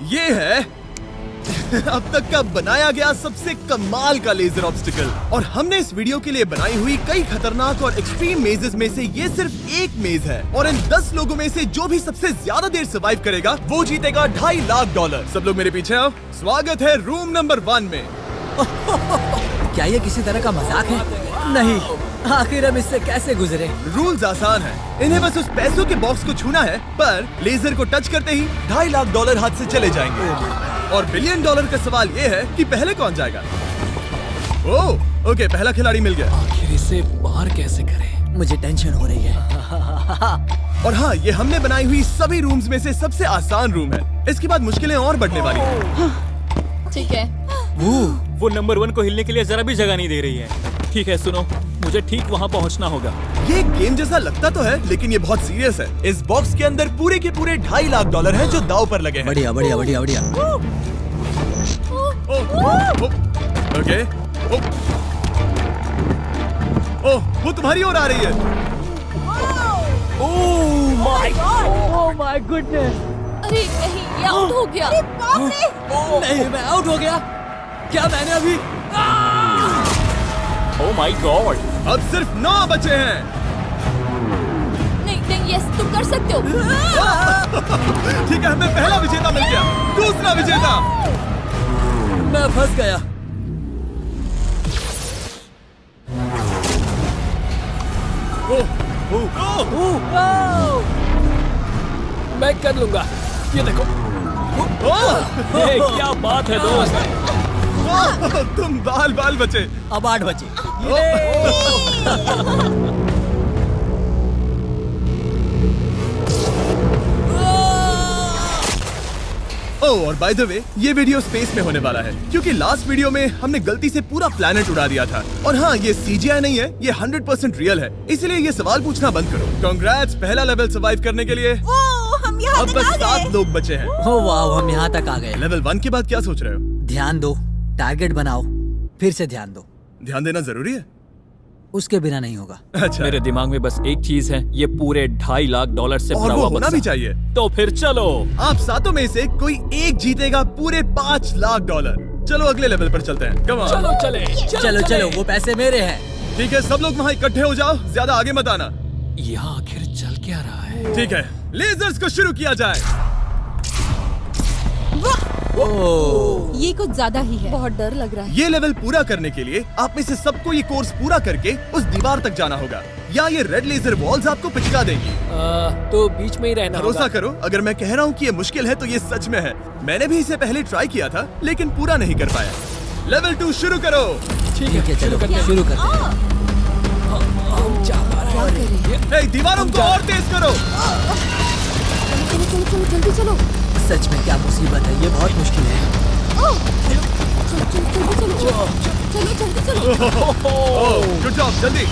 ये है अब तक का बनाया गया सबसे कमाल का लेजर ऑब्स्टिकल। और हमने इस वीडियो के लिए बनाई हुई कई खतरनाक और एक्सट्रीम मेजेस में से ये सिर्फ एक मेज है। और इन 10 लोगों में से जो भी सबसे ज्यादा देर सर्वाइव करेगा वो जीतेगा $2.5 लाख। सब लोग मेरे पीछे आओ। स्वागत है रूम नंबर 1 में। क्या ये किसी तरह का मजाक है? नहीं, आखिर हम इससे कैसे गुजरे? रूल्स आसान है, इन्हें बस उस पैसों के बॉक्स को छूना है, पर लेजर को टच करते ही $2.5 लाख हाथ से चले जाएंगे। और $1 बिलियन का सवाल ये है कि पहले कौन जाएगा। ओह, ओके, पहला खिलाड़ी मिल गया। आखिर इसे पार कैसे करें? मुझे टेंशन हो रही है। और हाँ, ये हमने बनाई हुई सभी रूम्स में से सबसे आसान रूम है। इसके बाद मुश्किलें और बढ़ने वाली हैं। ठीक है। वो नंबर 1 को हिलने के लिए जरा भी जगह नहीं दे रही है। ठीक है, सुनो, मुझे ठीक वहाँ पहुँचना होगा। ये गेम जैसा लगता तो है, लेकिन ये बहुत सीरियस है। इस बॉक्स के अंदर पूरे के पूरे $2.5 लाख हैं जो दांव पर लगे हैं। बढ़िया बढ़िया बढ़िया बढ़िया। ओके। ओह, वो तुम्हारी ओर आ रही है। Oh my goodness! अरे नहीं, ये आउट हो गया। अरे बाप रे! नहीं, मैं आउट हो गया। क्या मैंने अभी? Oh my God! अब सिर्फ 9 बचे हैं। नहीं नहीं, यस, तुम कर सकते हो। ठीक है, हमें पहला विजेता मिल गया। दूसरा विजेता। मैं फंस गया। मैं कर लूंगा, ये देखो। क्या बात है दोस्त! तुम बाल बचे। अब 8 बचे। ओह, और बाय द वे, ये वीडियो स्पेस में होने वाला है, क्योंकि लास्ट वीडियो में हमने गलती से पूरा प्लैनेट उड़ा दिया था। और हाँ, ये CGI नहीं है, ये 100% रियल है। इसलिए ये सवाल पूछना बंद करो। कांग्रेट्स, पहला लेवल सर्वाइव करने के लिए। हम यहाँ अब बस 7 लोग बचे हैं। ओह वाह, हम यहाँ तक आ गए। लेवल 1 के बाद क्या सोच रहे हो? ध्यान दो, टारगेट बनाओ, फिर से ध्यान दो। ध्यान देना जरूरी है। उसके बिना नहीं होगा। अच्छा, मेरे दिमाग में बस एक चीज है, ये पूरे $2.5 लाख से और भरा वो हुआ होना बक्सा। भी चाहिए। तो फिर चलो। आप 7 में से कोई एक जीतेगा पूरे $5 लाख। चलो अगले लेवल पर चलते हैं। Come on. चलो चले। चलो चलो, वो पैसे मेरे हैं। ठीक है, सब लोग वहाँ इकट्ठे हो जाओ, ज्यादा आगे मत आना। यहाँ आखिर चल क्या रहा है? ठीक है, लेजर्स को शुरू किया जाए। ये कुछ ज्यादा ही है। बहुत डर लग रहा है। ये लेवल पूरा करने के लिए आप में से सबको ये कोर्स पूरा करके उस दीवार तक जाना होगा, या ये रेड लेजर वॉल्स आपको पिचका देंगी। तो बीच में ही रहना भरोसा होगा। करो, अगर मैं कह रहा हूँ कि ये मुश्किल है तो ये सच में है। मैंने भी इसे पहले ट्राई किया था, लेकिन पूरा नहीं कर पाया। लेवल 2 शुरू करो। ठीक है, चलो शुरू करते हैं। हम जा पा रहे हैं। हे, दीवारों को और तेज करो। चलो चलो चलो, जल्दी चलो। सच में क्या मुसीबत है, ये बहुत मुश्किल है। चलो चलो जल्दी चलो। गुड जॉब, जल्दी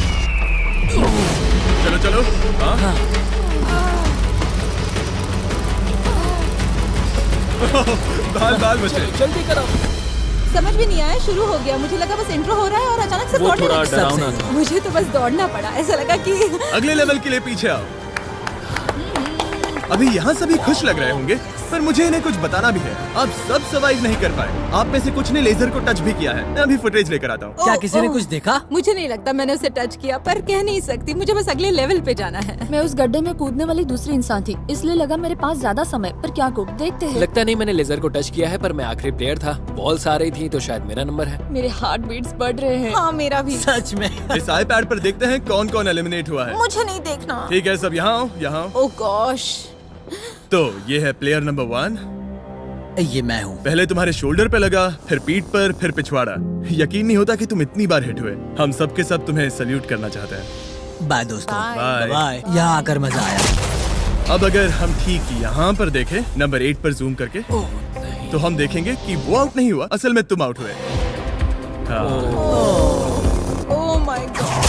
चलो चलो। हाँ। बाल बचे। जल्दी करो। समझ भी नहीं आया, शुरू हो गया। मुझे लगा बस इंट्रो हो रहा है और अचानक से वो दौड़ने थोड़ा लगा। डरावना था। मुझे तो बस दौड़ना पड़ा, ऐसा लगा कि अगले लेवल के लिए पीछे आओ। अभी यहाँ सभी खुश लग रहे होंगे, पर मुझे इन्हें कुछ बताना भी है। आप सब सर्वाइव नहीं कर पाए। आप में से कुछ ने लेजर को टच भी किया है। मैं अभी फुटेज लेकर आता हूँ। क्या किसी ने कुछ देखा? मुझे नहीं लगता मैंने उसे टच किया, पर कह नहीं सकती। मुझे बस अगले लेवल पे जाना है। मैं उस गड्ढे में कूदने वाली दूसरी इंसान थी, इसलिए लगा मेरे पास ज्यादा समय। पर क्या को देखते हैं। लगता नहीं मैंने लेजर को टच किया है, पर मैं आखिरी प्लेयर था। बॉल्स आ रही थी तो शायद मेरा नंबर है। मेरे हार्ट बीट्स बढ़ रहे हैं। हाँ, मेरा भी। सच में। इस iPad पर देखते हैं कौन कौन एलिमिनेट हुआ है। मुझे नहीं देखना। ठीक है, सब यहाँ आओ, यहाँ आओ। ओह गॉश। तो ये है प्लेयर नंबर 1। ये मैं हूँ। पहले तुम्हारे शोल्डर पे लगा, फिर पीठ पर, फिर पिछवाड़ा। यकीन नहीं होता कि तुम इतनी बार हिट हुए। हम सब के सब तुम्हें सल्यूट करना चाहते हैं। बाय दोस्तों। बाय। बाय। यहाँ आकर मजा आया। अब अगर हम ठीक यहाँ पर देखें, नंबर 8 पर जूम करके, तो हम देखेंगे कि वो आउट नहीं हुआ, असल में तुम आउट हुए। हाँ। Oh my God.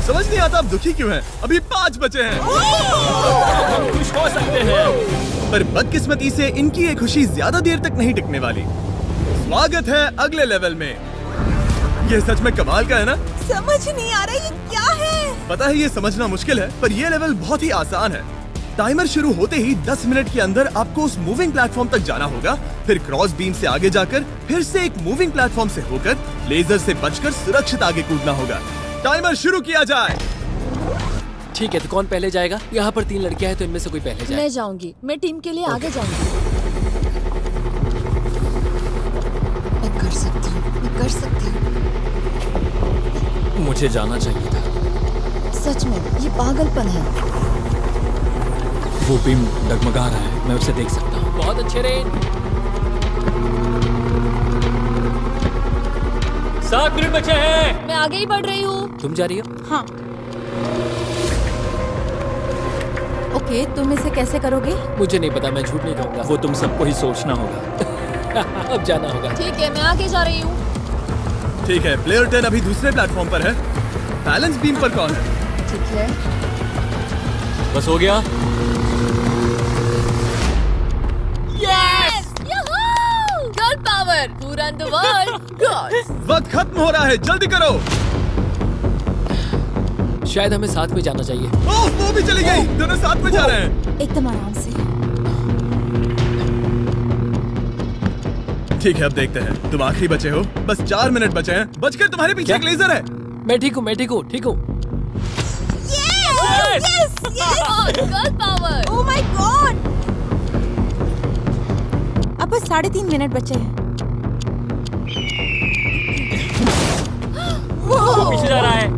समझ नहीं आता आप दुखी क्यों हैं? अभी 5 बचे हैं। हम खुश हो सकते हैं। पर बदकिस्मती से इनकी ये खुशी ज्यादा देर तक नहीं टिकने वाली। स्वागत है अगले लेवल में। ये सच में कमाल का है ना? समझ नहीं आ रहा ये क्या है। पता है ये समझना मुश्किल है, पर ये लेवल बहुत ही आसान है। टाइमर शुरू होते ही 10 मिनट के अंदर आपको उस मूविंग प्लेटफॉर्म तक जाना होगा, फिर क्रॉस बीम से आगे जाकर फिर से एक मूविंग प्लेटफॉर्म से होकर लेजर से बचकर सुरक्षित आगे कूदना होगा। टाइमर शुरू किया जाए। ठीक है, तो कौन पहले जाएगा? यहाँ पर 3 लड़कियां हैं, तो इनमें से कोई पहले जाए। मैं जाऊंगी, मैं टीम के लिए आगे जाऊंगी। मैं कर सकती हूँ, मैं कर सकती हूँ। मुझे जाना चाहिए था। सच में ये पागलपन है। वो बीम डगमगा रहा है, मैं उसे देख सकता हूँ। बहुत अच्छे रेन। 7 मिनट बचे हैं। मैं आगे ही बढ़ रही हूँ। तुम जा रही हो? हाँ। ओके, तुम इसे कैसे करोगे? मुझे नहीं पता, मैं झूठ नहीं कहूँगा। वो तुम सबको ही सोचना होगा। अब जाना होगा। ठीक है, मैं आगे जा रही हूँ। ठीक है, प्लेयर 10 अभी दूसरे प्लेटफॉर्म पर है। बैलेंस बीम पर कौन है? ठीक है। बस हो गया। Yes! Yahoo! God power! Who run the world? God! वक्त खत्म हो रहा है, जल्दी करो। शायद हमें साथ में जाना चाहिए। ओह, वो भी चली गई। दोनों साथ में जा रहे हैं। एकदम आराम से। ठीक है, अब देखते हैं। तुम आखिरी बचे हो, बस 4 मिनट बचे हैं। बचकर तुम्हारे पीछे एक लेजर है। मैं ठीक हूँ, मैं ठीक हूँ, ठीक हूँ। Yes! God power! Oh my God! अब बस 3.5 मिनट बचे हैं। वो पीछे जा रहा है।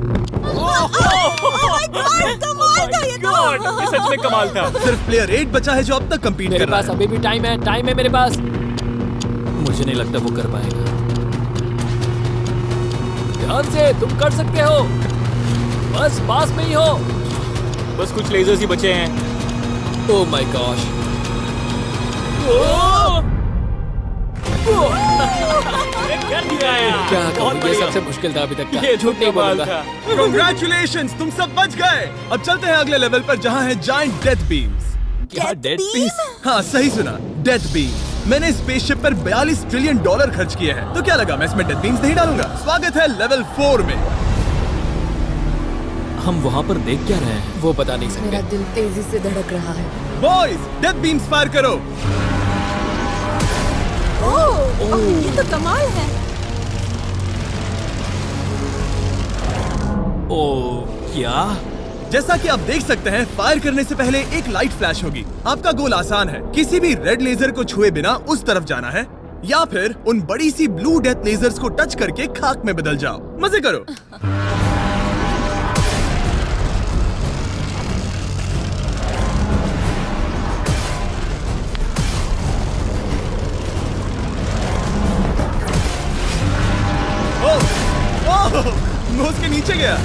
कमाल था ये तो। God, ये सच में कमाल था। सिर्फ प्लेयर 8 बचा है जो अब तक कंपीट मेरे कर रहा पास है। अभी भी टाइम है, टाइम है मेरे पास। मुझे नहीं लगता वो कर पाएगा। ध्यान से, तुम कर सकते हो। बस पास में ही हो। बस कुछ लेजर्स ही बचे हैं। Oh my gosh. कर दिया यार। क्या बहुत कहूँ, ये बढ़िया। सबसे मुश्किल था अभी तक का। ये झूठ नहीं कमाल बोलूंगा। था। Congratulations, तुम सब बच गए। अब चलते हैं अगले लेवल पर जहाँ है जायंट डेथ बीम्स। क्या डेड पीस? हाँ, सही सुना, डेथ बीम। मैंने स्पेसशिप पर $42 ट्रिलियन खर्च किए हैं। तो क्या लगा मैं इसमें डेथ बीम्स नहीं डालूंगा? स्वागत है लेवल 4 में। हम वहाँ पर देख क्या रहे हैं? वो बता नहीं सकते। मेरा दिल तेजी से धड़क रहा है। बॉयज, डेथ बीम्स फायर करो। ओह, ये तो कमाल है। ओह, क्या? जैसा कि आप देख सकते हैं, फायर करने से पहले एक लाइट फ्लैश होगी। आपका गोल आसान है, किसी भी रेड लेजर को छुए बिना उस तरफ जाना है, या फिर उन बड़ी सी ब्लू डेथ लेजर्स को टच करके खाक में बदल जाओ। मजे करो। ओह, मैं उसके नीचे गया।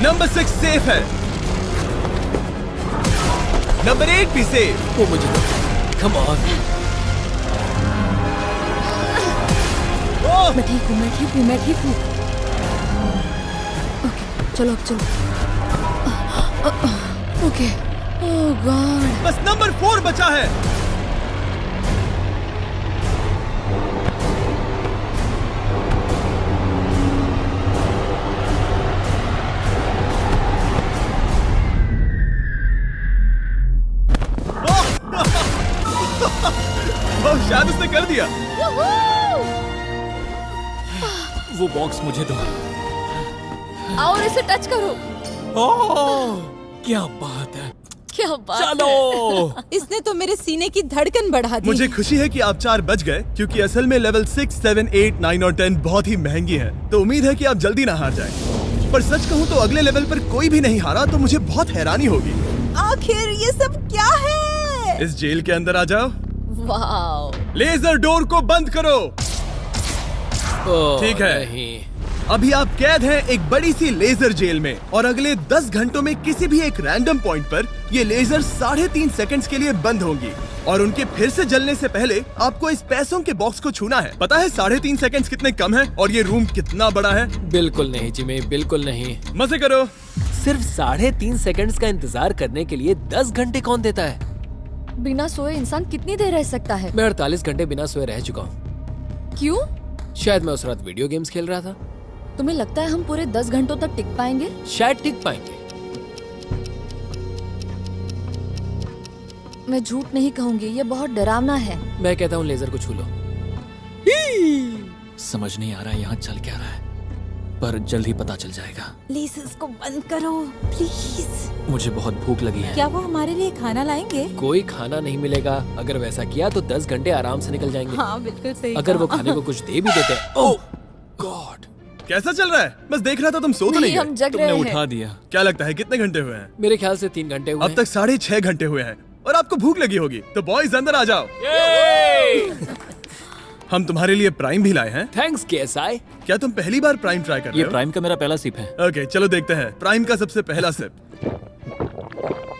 नंबर 6 सेफ है। नंबर 8 भी सेफ। वो मुझे कम ऑन। मैं ठीक हूँ, मैं ठीक हूँ, मैं ठीक हूँ। ओके, चलो अब चलो। ओके। ओह गॉड। बस नंबर 4 बचा है। ओह, शायद उसने कर दिया। वो बॉक्स मुझे दो। आओ और इसे टच करो। ओह, क्या बात है। क्या बात है। चलो। इसने तो मेरे सीने की धड़कन बढ़ा दी। मुझे खुशी है कि आप 4 बच गए, क्योंकि असल में लेवल 6, 7, 8, 9 और 10 बहुत ही महंगी है। तो उम्मीद है कि आप जल्दी ना हार जाएं। पर सच कहूँ तो अगले लेवल पर कोई भी नहीं हारा तो मुझे बहुत हैरानी होगी। आखिर ये सब क्या है? इस जेल के अंदर आ जाओ। वाओ। लेजर डोर को बंद करो। ओह, ठीक है। नहीं। अभी आप कैद हैं एक बड़ी सी लेजर जेल में और अगले 10 घंटों में किसी भी एक रैंडम पॉइंट पर ये लेजर 3.5 सेकंड्स के लिए बंद होंगी और उनके फिर से जलने से पहले आपको इस पैसों के बॉक्स को छूना है। पता है 3.5 सेकंड्स कितने कम है और ये रूम कितना बड़ा है? बिल्कुल नहीं जिमी, बिल्कुल नहीं। मजे करो। सिर्फ 3.5 सेकंड्स का इंतजार करने के लिए 10 घंटे कौन देता है? बिना सोए इंसान कितनी देर रह सकता है? मैं 48 घंटे बिना सोए रह चुका हूँ। क्यों? शायद मैं उस रात वीडियो गेम्स खेल रहा था। तुम्हें लगता है हम पूरे 10 घंटों तक टिक पाएंगे? शायद टिक पाएंगे। मैं झूठ नहीं कहूंगी, ये बहुत डरावना है। मैं कहता हूँ लेजर को छू लो। समझ नहीं आ रहा यहाँ चल क्या रहा है, पर जल्द ही पता चल जाएगा। प्लीज इसको बंद करो प्लीज। मुझे बहुत भूख लगी है। क्या वो हमारे लिए खाना लाएंगे? कोई खाना नहीं मिलेगा। अगर वैसा किया तो 10 घंटे आराम से निकल जाएंगे। हाँ बिल्कुल सही। अगर वो कहा। खाने को कुछ दे भी देते हैं। ओह गॉड, कैसा चल रहा है? बस देख रहा था, तुम सो तो नहीं हम गए? जग तुमने रहे उठा हैं। दिया। क्या लगता है कितने घंटे हुए हैं? मेरे ख्याल से 3 घंटे हुए अब तक 6.5 घंटे हुए हैं और आपको भूख लगी होगी, तो बॉयज अंदर आ जाओ। हम तुम्हारे लिए प्राइम भी लाए हैं। Thanks KSI. क्या तुम पहली बार प्राइम ट्राई कर रहे ये हो? प्राइम का मेरा पहला सिप है। ओके, चलो देखते हैं प्राइम का सबसे पहला सिप।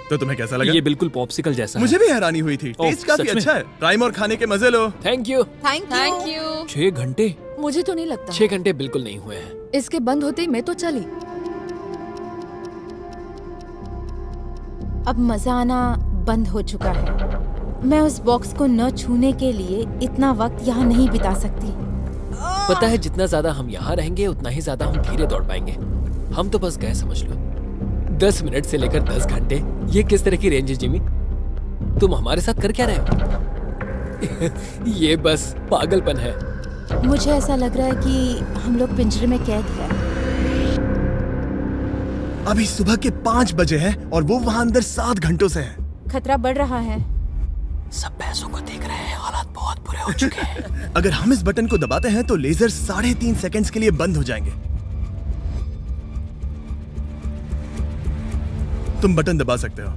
तो तुम्हें कैसा लगा? ये बिल्कुल पॉप्सिकल जैसा मुझे भी हैरानी हुई थी। ओह, टेस्ट काफी सच में? अच्छा है। प्राइम और खाने के मजे लो। Thank you. Thank you. 6 घंटे। मुझे तो नहीं लगता। 6 घंटे बिल्कुल नहीं हुए हैं। इसके बंद होते ही मैं तो चली। अब मजा आना बंद हो चुका है। मैं उस बॉक्स को न छूने के लिए इतना वक्त यहाँ नहीं बिता सकती। पता है जितना ज्यादा हम यहाँ रहेंगे उतना ही ज्यादा हम धीरे दौड़ पाएंगे। हम तो बस गए, समझ लो। 10 मिनट से लेकर 10 घंटे, ये किस तरह की रेंज है जिमी? तुम हमारे साथ कर क्या रहे हो? ये बस पागलपन है। मुझे ऐसा लग रहा है कि हम लोग पिंजरे में कैद हैं। अभी सुबह के 5 बजे हैं और वो वहाँ अंदर 7 घंटों से हैं। खतरा बढ़ रहा है। सब पैसों को देख रहे हैं, हालात बहुत बुरे हो चुके हैं। अगर हम इस बटन को दबाते हैं तो लेजर 3.5 सेकंड्स के लिए बंद हो जाएंगे। तुम बटन दबा सकते हो।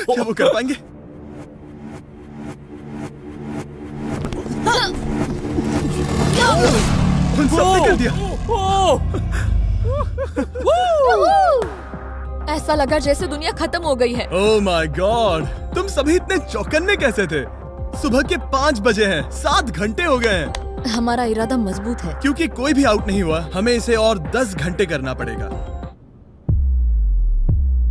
क्या वो कर पाएंगे? उन सबने कर दिया। ऐसा लगा जैसे दुनिया खत्म हो गई है। ओह माय गॉड, तुम सभी इतने चौकन्ने कैसे थे? सुबह के 5 बजे हैं, 7 घंटे हो गए हैं। हमारा इरादा मजबूत है। क्योंकि कोई भी आउट नहीं हुआ, हमें इसे और 10 घंटे करना पड़ेगा।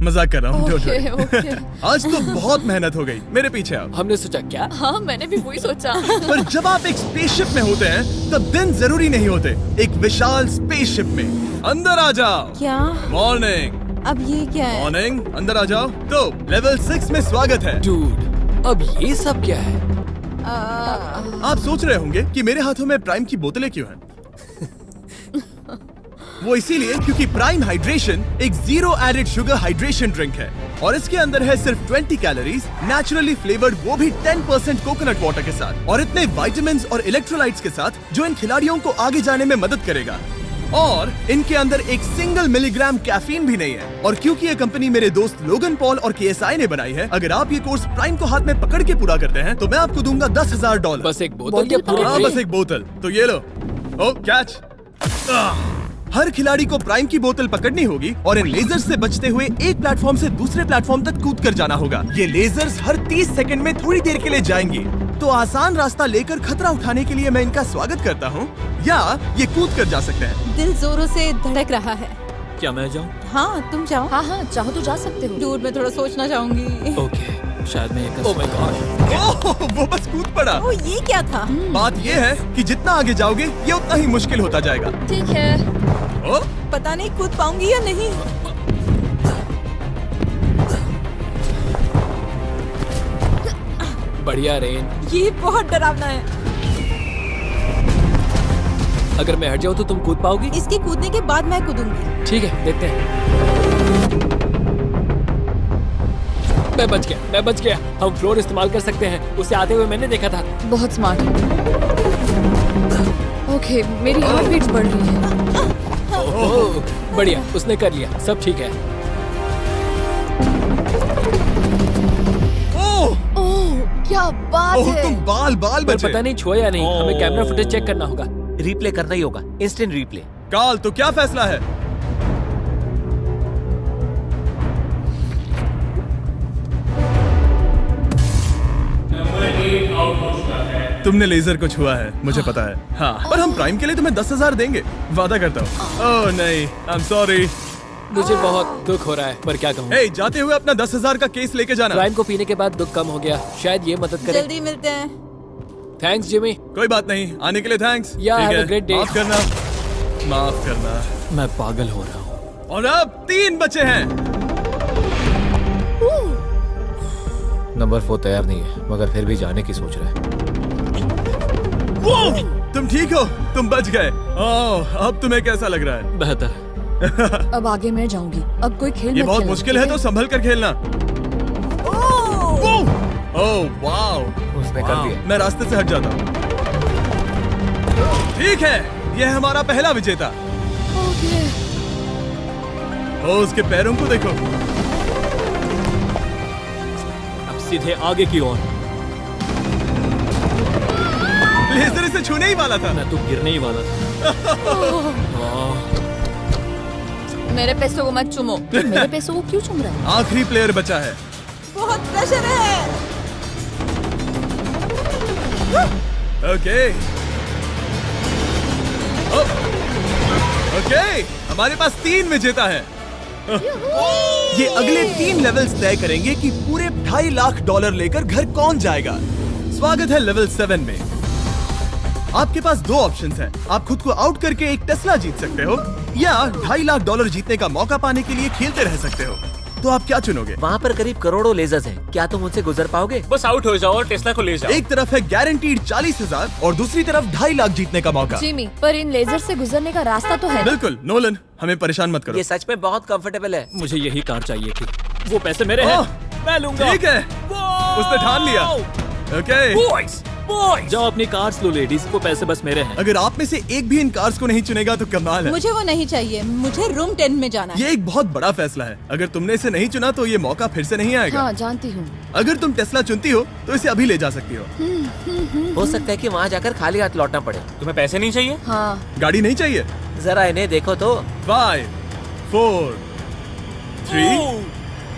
मजाक कर रहा हूँ, don't worry। ओके। आज तो बहुत मेहनत हो गई। मेरे पीछे आओ। हमने सोचा क्या? हाँ मैंने भी वही सोचा। पर जब आप एक स्पेसशिप में होते हैं तब दिन जरूरी नहीं होते। एक विशाल स्पेसशिप में अंदर आ जाओ। क्या? मॉर्निंग। अब ये क्या है? मॉर्निंग, अंदर आ जाओ। तो लेवल 6 में स्वागत है। डूड, अब ये सब क्या है? आप सोच रहे होंगे कि मेरे हाथों में प्राइम की बोतलें क्यों हैं? वो इसीलिए क्योंकि प्राइम हाइड्रेशन एक 0 एडेड शुगर हाइड्रेशन ड्रिंक है और इसके अंदर है सिर्फ 20 कैलोरीज, नेचुरली फ्लेवर्ड, वो भी 10% कोकोनट वाटर के साथ, और इतने विटामिन्स और इलेक्ट्रोलाइट्स के साथ जो इन खिलाड़ियों को आगे जाने में मदद करेगा। और इनके अंदर एक सिंगल मिलीग्राम कैफीन भी नहीं है। और क्योंकि ये कंपनी मेरे दोस्त लोगन पॉल और केएसआई ने बनाई है, अगर आप ये कोर्स प्राइम को हाथ में पकड़ के पूरा करते हैं तो मैं आपको दूंगा $10,000। बस एक बोतल या पूरे हाँ, ट्रे? बस एक बोतल। तो ये लो। ओ कैच। हर खिलाड़ी को प्राइम की बोतल पकड़नी होगी और इन लेजर्स से बचते हुए एक प्लेटफॉर्म से दूसरे प्लेटफॉर्म तक कूद कर जाना होगा। ये लेजर्स हर 30 सेकंड में थोड़ी देर के लिए जाएंगी। तो आसान रास्ता लेकर खतरा उठाने के लिए मैं इनका स्वागत करता हूँ, या ये कूद कर जा सकते हैं। दिल जोरों से धड़क रहा है। क्या मैं जाऊँ? हाँ तुम जाओ। हाँ हाँ चाहो तो जा सकते हो। दूर में थोड़ा सोचना चाहूंगी। ओके, शायद मैं ये कर ओह माय गॉड। ओह, वो बस कूद पड़ा। ओ ये क्या था? बात ये है कि जितना आगे जाओगे ये उतना ही मुश्किल होता जाएगा। ठीक है। ओ, पता नहीं कूद पाऊंगी या नहीं। बढ़िया रेन। ये बहुत डरावना है। अगर मैं हट जाऊँ तो तुम कूद पाओगी? इसके कूदने के बाद मैं कूदूंगी। ठीक है, देखते हैं। मैं बच गया। हम फ्लोर इस्तेमाल कर सकते हैं, उसे आते हुए मैंने देखा था। बहुत स्मार्ट। ओके, मेरी हार्ट बीट्स बढ़ रही है। ओह, बढ़िया, उसने कर लिया, सब ठीक है। बात ओह है? तुम बाल पर बचे। पता नहीं छुआ या नहीं, हमें कैमरा फुटेज चेक करना होगा। रिप्ले करना ही होगा, इंस्टेंट रिप्ले। काल तो क्या फैसला है? तुमने लेजर को छुआ है, मुझे पता है। हाँ, पर हम प्राइम के लिए तुम्हें 10,000 देंगे, वादा करता हूँ। ओह नहीं, आई एम सॉरी। मुझे बहुत दुख हो रहा है, पर क्या कहूँ। हे, जाते हुए अपना 10,000 का केस लेके जाना। प्राइम को पीने के बाद दुख कम हो गया, शायद ये मदद करे। जल्दी मिलते हैं। Thanks Jimmy. कोई बात नहीं, आने के लिए थैंक्स। Yeah, ठीक have a है, great day. माफ करना, माफ करना। मैं पागल हो रहा हूँ। और अब 3 बचे हैं। नंबर 4 तैयार नहीं है, मगर फिर भी जाने की सोच रहा है। तुम ठीक हो? तुम बच गए। ओह, अब तुम्हें कैसा लग रहा है? बेहतर। अब आगे मैं जाऊंगी। अब कोई खेल ये मत बहुत खेलना, मुश्किल है, ठीक तो संभल कर खेलना। ओह वाओ, उसने कर दिया। मैं रास्ते से हट जाता हूँ। ठीक है, ये है हमारा पहला विजेता। ओके। ओ, उसके पैरों को देखो। अब सीधे आगे की ओर। लेजर इसे छूने ही वाला था। मैं तो गिरने ही वाला था। मेरे पैसों को मत चुमो। मेरे पैसों को क्यों चुम रहा है? आखिरी प्लेयर बचा है। बहुत प्रेशर है। ओके ओके, हमारे पास 3 विजेता है। ये अगले 3 लेवल्स तय करेंगे कि पूरे $2.5 लाख लेकर घर कौन जाएगा। स्वागत है लेवल 7 में। आपके पास 2 ऑप्शंस हैं। आप खुद को आउट करके एक टेस्ला जीत सकते हो, या $2.5 लाख जीतने का मौका पाने के लिए खेलते रह सकते हो। तो आप क्या चुनोगे? वहाँ पर करीब करोड़ों लेजर्स हैं, क्या तुम उनसे गुजर पाओगे? बस आउट हो जाओ और टेस्ला को ले जाओ। एक तरफ है गारंटीड 40,000 और दूसरी तरफ $2.5 लाख जीतने का मौका। जिमी, पर इन लेजर से गुजरने का रास्ता तो है। बिल्कुल नोलन, हमें परेशान मत करो। ये सच में बहुत कंफर्टेबल है। मुझे यही कार चाहिए थी। वो पैसे मेरे हैं, ओह, मैं लूंगा। ठीक है, उसने ठान लिया। ओके, बॉयज बॉयज, जाओ अपनी कार्स लो लेडीज, वो पैसे बस मेरे हैं। अगर आप में से एक भी इन कार्स को नहीं चुनेगा तो कमाल है। मुझे वो नहीं चाहिए, मुझे रूम 10 में जाना है। ये एक बहुत बड़ा फैसला है। अगर तुमने इसे नहीं चुना तो ये मौका फिर से नहीं आएगा। हाँ, जानती हूँ। अगर तुम टेस्ला चुनती हो तो इसे अभी ले जा सकती हो। हो सकता है कि वहाँ जाकर खाली हाथ लौटना पड़े। तुम्हें पैसे नहीं चाहिए? हाँ। गाड़ी नहीं चाहिए? जरा इन्हें देखो तो। 5 4 3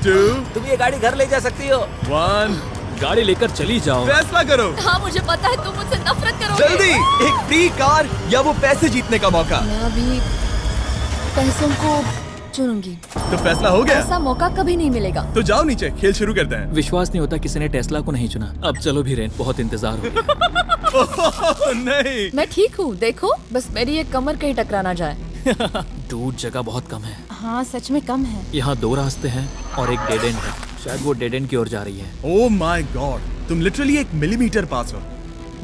2 तुम ये गाड़ी घर ले जा सकती हो। 1, गाड़ी लेकर चली जाओ। फैसला करो हाँ, मुझे पता है तुम मुझसे नफरत करोगे। जल्दी। एक फ्री कार या वो पैसे जीतने का मौका। मैं अभी पैसों को चुनूंगी। तो फैसला हो गया? ऐसा मौका कभी नहीं मिलेगा। तो जाओ नीचे, खेल शुरू करते हैं। विश्वास नहीं होता किसी ने टेस्ला को नहीं चुना। अब चलो भी रेन, बहुत इंतजार हो गया। नहीं, मैं ठीक हूँ, देखो बस मेरी ये कमर कहीं टकरा ना जाए। दूर जगह बहुत कम है। हाँ सच में कम है। यहाँ 2 रास्ते हैं और एक डेड एंड है। शायद वो डेड एंड की ओर जा रही है। ओह माय गॉड, तुम लिटरली 1 मिलीमीटर पास हो।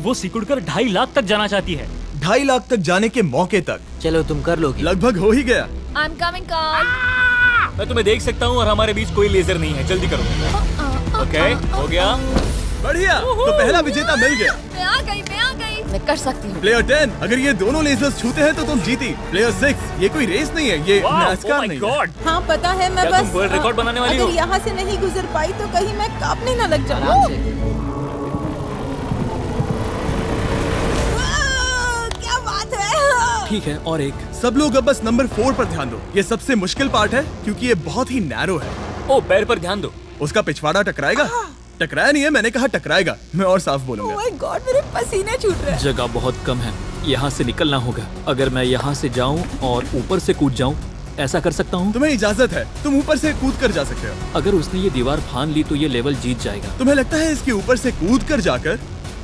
वो सिकुड़कर 2.5 लाख तक जाना चाहती है। 2.5 लाख तक जाने के मौके तक चलो तुम कर लोगी। लगभग हो ही गया। I am coming Carl. मैं तुम्हें देख सकता हूँ और हमारे बीच कोई लेजर नहीं है। जल्दी करो। ओके, हो गया। बढ़िया, तो पहला विजेता मिल गया। मैं आ गई। मैं कर सकती हूँ। प्लेयर 10, अगर ये दोनों लेजर्स छूते हैं तो तुम जीती। प्लेयर 6, ये कोई रेस नहीं है, ये नैस्कार नहीं है। हाँ पता है, मैं क्या बस तुम वर्ल्ड रिकॉर्ड बनाने वाली हो? अगर यहाँ से नहीं गुजर पाई तो कहीं मैं कांपने न लग जाऊँ। क्या बात है। ठीक है, और एक। सब लोग अब बस नंबर 4 पर ध्यान दो। ये सबसे मुश्किल पार्ट है क्योंकि ये बहुत ही नैरो है। ओ, पैर पर ध्यान दो। उसका पिछवाड़ा टकराएगा? टकराया नहीं है, मैंने कहा टकराएगा। मैं और साफ ओह बोलूंगा। माय गॉड, मेरे पसीने छूट रहे हैं। जगह बहुत कम है, यहाँ से निकलना होगा। अगर मैं यहाँ से जाऊँ और ऊपर से कूद जाऊँ, ऐसा कर सकता हूँ? तुम्हें इजाजत है, तुम ऊपर से कूद कर जा सकते हो। अगर उसने ये दीवार फान ली तो ये लेवल जीत जाएगा। तुम्हें लगता है इसके ऊपर से कूद कर जाकर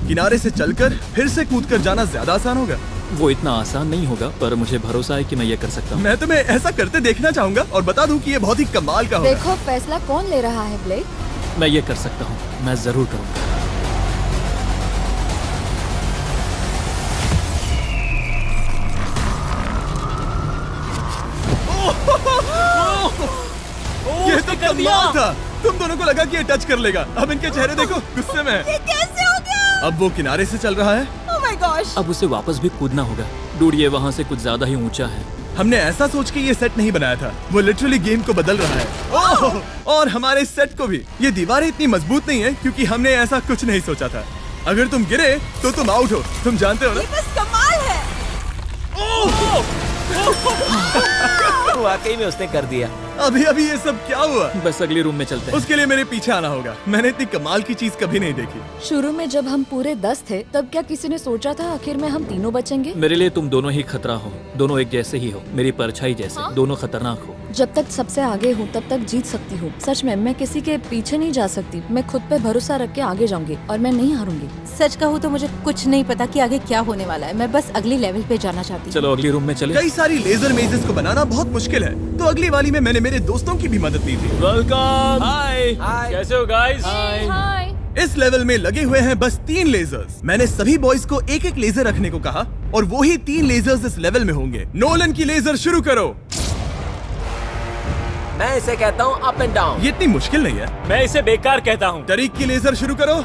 किनारे से चलकर फिर से कूद कर जाना ज्यादा आसान होगा? वो इतना आसान नहीं होगा, पर मुझे भरोसा है कि मैं ये कर सकता हूँ। मैं तुम्हें ऐसा करते देखना चाहूंगा और बता दूं कि ये बहुत ही कमाल का होगा। देखो फैसला कौन ले रहा है ब्लेक। मैं ये कर सकता हूँ, मैं जरूर करूँगा। ये तो कमाल था। तुम दोनों को लगा कि ये टच कर लेगा। अब इनके चेहरे देखो, गुस्से में है। ये कैसे हो गया। अब वो किनारे से चल रहा है। Oh my gosh. अब उसे वापस भी कूदना होगा। डूड, ये वहाँ से कुछ ज्यादा ही ऊंचा है। हमने ऐसा सोच के ये सेट नहीं बनाया था, वो लिटरली गेम को बदल रहा है। ओह! और हमारे सेट को भी। ये दीवारें इतनी मजबूत नहीं है क्योंकि हमने ऐसा कुछ नहीं सोचा था। अगर तुम गिरे तो तुम आउट हो, तुम जानते हो ना? ये बस कमाल है। वाकई में उसने कर दिया। अभी अभी ये सब क्या हुआ? बस अगले रूम में चलते हैं। उसके लिए मेरे पीछे आना होगा। मैंने इतनी कमाल की चीज कभी नहीं देखी। शुरू में जब हम पूरे 10 थे तब क्या किसी ने सोचा था आखिर में हम तीनों बचेंगे? मेरे लिए तुम दोनों ही खतरा हो, दोनों एक जैसे ही हो, मेरी परछाई जैसे, दोनों खतरनाक हो। जब तक सबसे आगे हूँ तब तक जीत सकती हूँ। सच में मैं किसी के पीछे नहीं जा सकती। मैं खुद पे भरोसा रख के आगे जाऊंगी और मैं नहीं हारूंगी। सच कहूँ तो मुझे कुछ नहीं पता कि आगे क्या होने वाला है। मैं बस अगली लेवल पे जाना चाहती हूँ। चलो अगले रूम में चले। कई सारी लेजर मेजेस को बनाना बहुत मुश्किल है, तो अगली वाली में मैंने मेरे दोस्तों की भी मदद ली थी। वेलकम। हाय। कैसे हो गाइस? हाय। इस लेवल में लगे हुए हैं बस 3 लेजर्स। मैंने सभी बॉयज को एक एक लेजर रखने को कहा और वो ही 3 लेजर्स इस लेवल में होंगे। नोलन की लेजर शुरू करो। मैं इसे कहता हूँ अप एंड डाउन। ये इतनी मुश्किल नहीं है। मैं इसे बेकार कहता हूँ। तरीक की लेजर शुरू करो।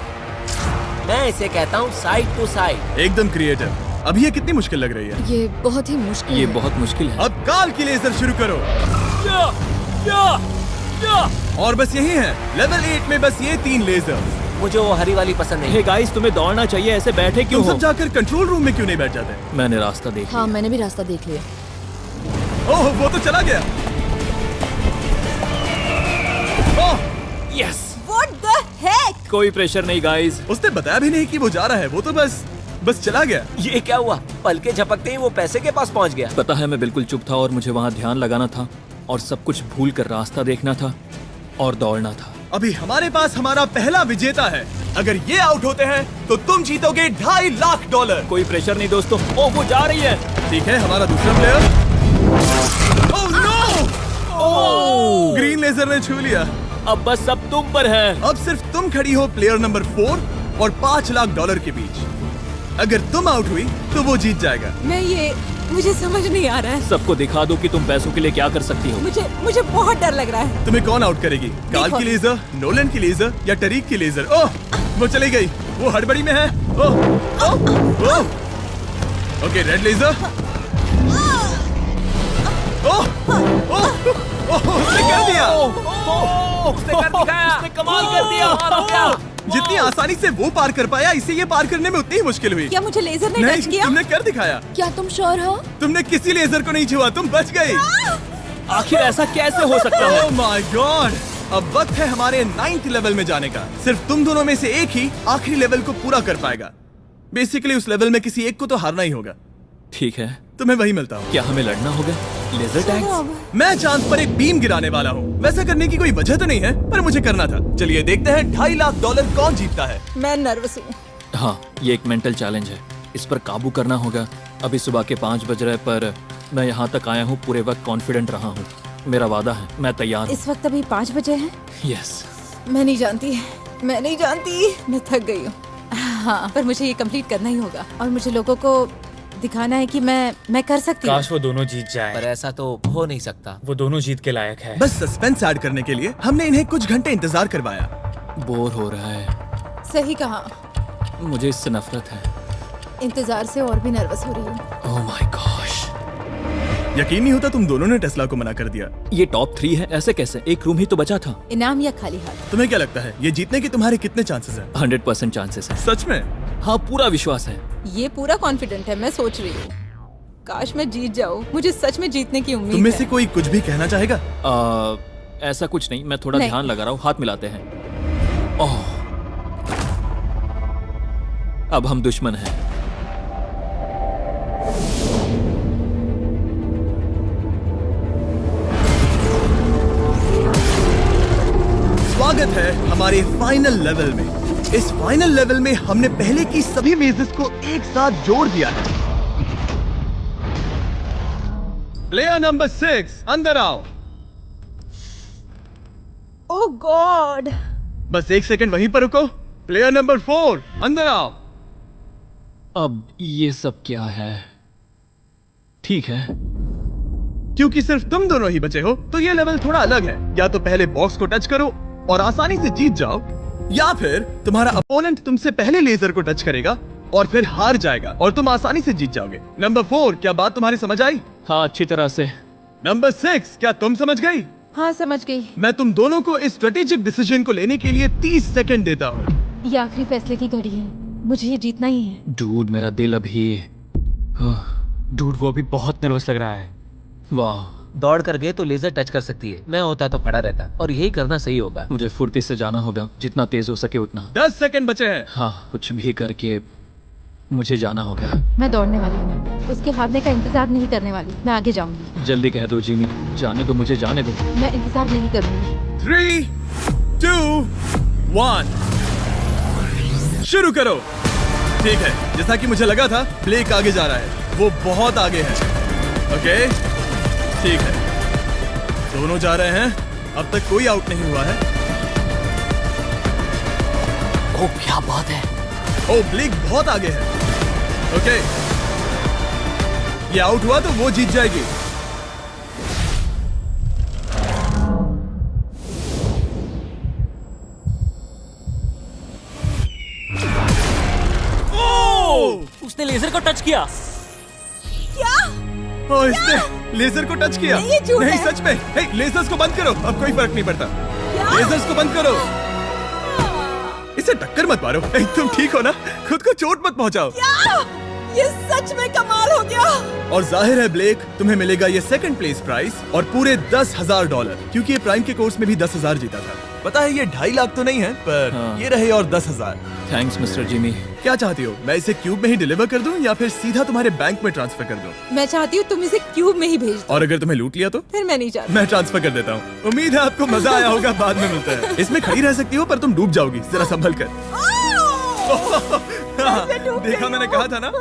मैं इसे कहता हूँ साइड टू साइड। एकदम क्रिएटिव। अब ये कितनी मुश्किल लग रही है। ये बहुत ही मुश्किल ये है। बहुत मुश्किल है। अब काल की लेजर शुरू करो। और बस यही है, लेवल 8 में बस ये 3 लेजर्स। मुझे वो हरी वाली पसंद नहीं। हे गाइस, तुम्हें दौड़ना चाहिए, ऐसे बैठे क्यों तुम हो? सब जाकर कंट्रोल रूम में क्यों नहीं बैठ जाते? मैंने रास्ता देख हाँ, मैंने भी रास्ता देख लिया। ओह, वो तो चला गया। ओह, यस। What the heck? कोई प्रेशर नहीं गाइस। उसने बताया भी नहीं कि वो जा रहा है, वो तो बस चला गया। ये क्या हुआ? पलके झपकते ही वो पैसे के पास पहुंच गया। पता है मैं बिल्कुल चुप था और मुझे वहाँ ध्यान लगाना था और सब कुछ भूल कर रास्ता देखना था और दौड़ना था। अभी हमारे पास हमारा पहला विजेता है। अगर ये आउट होते हैं तो तुम जीतोगे $2.5 लाख। कोई प्रेशर नहीं दोस्तों। ओह, वो जा रही है। ठीक है, हमारा दूसरा player. Oh no! Green laser ने छू लिया। अब बस सब तुम पर है। अब सिर्फ तुम खड़ी हो प्लेयर नंबर 4 और $5 लाख के बीच। अगर तुम आउट हुई तो वो जीत जाएगा। मुझे समझ नहीं आ रहा है। सबको दिखा दो कि तुम पैसों के लिए क्या कर सकती हो। मुझे बहुत डर लग रहा है। तुम्हें कौन आउट करेगी? काल की लेजर, नोलन की लेजर या टरीक की लेजर? ओह, वो चली गई। वो हड़बड़ी में है। Oh, oh, oh. Okay, red laser. Oh, oh, oh, उसने कर दिया। उसने कर दिखाया। उसने कमाल कर दिया। जितनी आसानी से वो पार कर पाया, इसे ये पार करने में उतनी ही मुश्किल हुई। क्या मुझे लेजर ने नहीं, टच किया? तुमने कर दिखाया। क्या तुम श्योर हो? तुमने किसी लेजर को नहीं छुआ, तुम बच गई। आखिर ऐसा कैसे हो सकता है? Oh my God! अब वक्त है हमारे 9th लेवल में जाने का। सिर्फ तुम दोनों में से एक ही आखिरी लेवल को पूरा कर पाएगा। बेसिकली उस लेवल में किसी एक को तो हारना ही होगा। ठीक है, तुम्हें वही मिलता हूँ। क्या हमें लड़ना होगा? Laser tags? मैं चांद पर एक बीम गिराने वाला हूँ। वैसा करने की कोई वजह तो नहीं है, पर मुझे करना था। चलिए देखते हैं $2.5 लाख कौन जीतता है। मैं नर्वस हूँ। हाँ, ये एक मेंटल चैलेंज है। इस पर काबू करना होगा। अभी सुबह के 5 बज रहे, पर मैं यहाँ तक आया हूँ पूरे वक्त कॉन्फिडेंट रहा हूँ। मेरा वादा है, मैं तैयार हूँ। इस वक्त अभी 5 बजे हैं। यस। मैं नहीं जानती। मैं थक गई हूँ। हाँ, पर मुझे ये कंप्लीट करना ही होगा और मुझे लोगों को दिखाना है कि मैं कर सकती हूँ। काश वो दोनों जीत पर जाए। ऐसा तो हो नहीं सकता। वो दोनों जीत के लायक है। बस सस्पेंस ऐड करने के लिए हमने इन्हें कुछ घंटे इंतजार करवाया। बोर हो रहा है। सही कहा। मुझे इससे नफरत है। इंतजार से और भी नर्वस हो रही हूँ। Oh my gosh. यकीन नहीं होता तुम दोनों ने टेस्ला को मना कर दिया। ये टॉप 3 है, ऐसे कैसे? एक रूम ही तो बचा था। इनाम या खाली हाथ? तुम्हें क्या लगता है ये जीतने के तुम्हारे कितने चांसेस हैं? 100% चांसेस है। सच में? हाँ, पूरा विश्वास है। ये पूरा कॉन्फिडेंट है। मैं सोच रही हूँ काश मैं जीत जाऊँ। मुझे सच में जीतने की उम्मीद तुम में है। से कोई कुछ भी कहना चाहेगा? ऐसा कुछ नहीं, मैं थोड़ा नहीं। ध्यान लगा रहा हूँ। हाथ मिलाते हैं। ओह, अब हम दुश्मन हैं। स्वागत है हमारे फाइनल लेवल में। इस फाइनल लेवल में हमने पहले की सभी मेजेस को एक साथ जोड़ दिया है। प्लेयर नंबर 6 अंदर आओ। ओह गॉड। बस 1 सेकंड वहीं पर रुको। प्लेयर नंबर 4 अंदर आओ। अब ये सब क्या है? ठीक है, क्योंकि सिर्फ तुम दोनों ही बचे हो तो ये लेवल थोड़ा अलग है। या तो पहले बॉक्स को टच करो और आसानी से जीत जाओ, या फिर तुम्हारा अपोनेंट तुमसे पहले लेजर को टच करेगा और फिर हार जाएगा और तुम आसानी से जीत जाओगे। नंबर 4, क्या बात तुम्हारी समझ आई? हाँ, अच्छी तरह से। नंबर 6, क्या तुम समझ गई? हाँ समझ गई। मैं तुम दोनों को इस स्ट्रेटेजिक डिसीजन को लेने के लिए 30 सेकंड देता हूँ। ये आखिरी फैसले की घड़ी है, मुझे ये जीतना ही है। डूड, मेरा दिल अभी डूड वो अभी बहुत नर्वस लग रहा है। वाह, दौड़ कर गए तो लेजर टच कर सकती है, मैं होता तो खड़ा रहता और यही करना सही होगा। मुझे फुर्ती से जाना होगा, जितना तेज हो सके उतना। 10 सेकंड बचे हैं। हाँ, कुछ भी करके मुझे जाना होगा। मैं दौड़ने वाली हूँ, उसके हारने का इंतजार नहीं करने वाली। मैं आगे जाऊंगी। जल्दी कह दो जिमी, जाने दो, मुझे जाने दो। मैं इंतजार नहीं करूंगी। 3, 2, 1, शुरू करो। ठीक है, जैसा कि मुझे लगा था, ब्लेक आगे जा रहा है, वो बहुत आगे है। ओके, ठीक है, दोनों जा रहे हैं, अब तक कोई आउट नहीं हुआ है। ओ क्या बात है। ओ, ब्लेक बहुत आगे है। ओके, ये आउट हुआ तो वो जीत जाएगी। उसने लेजर को टच किया। ओ, इसने लेजर को टच किया। नहीं, ये झूठ नहीं, है। सच में। हे, लेजर्स को बंद करो, अब कोई फर्क नहीं पड़ता। लेजर्स को बंद करो। इसे टक्कर मत मारो। हे, तुम ठीक हो ना? खुद को चोट मत पहुंचाओ। ये सच में कमाल हो गया। और जाहिर है ब्लेक, तुम्हें मिलेगा ये सेकंड प्लेस प्राइस और पूरे $10,000, क्योंकि ये प्राइम के कोर्स में भी 10,000 जीता था। पता है ये 2.5 लाख तो नहीं है, पर हाँ। ये रहे और 10,000। Thanks mister Jimmy. क्या चाहती हो, मैं इसे क्यूब में ही डिलीवर कर दूं या फिर सीधा तुम्हारे बैंक में ट्रांसफर कर दूं? मैं चाहती हूँ तुम इसे क्यूब में ही भेज दो। और अगर तुम्हें लूट लिया तो? फिर मैं नहीं चाहती। मैं ट्रांसफर कर देता हूँ। उम्मीद है आपको मजा आया होगा, बाद में मिलते हैं। इसमें खड़ी रह सकती हो पर तुम डूब जाओगी, जरा संभल कर। मैं डूब देखा, गई मैंने हूँ। कहा था ना।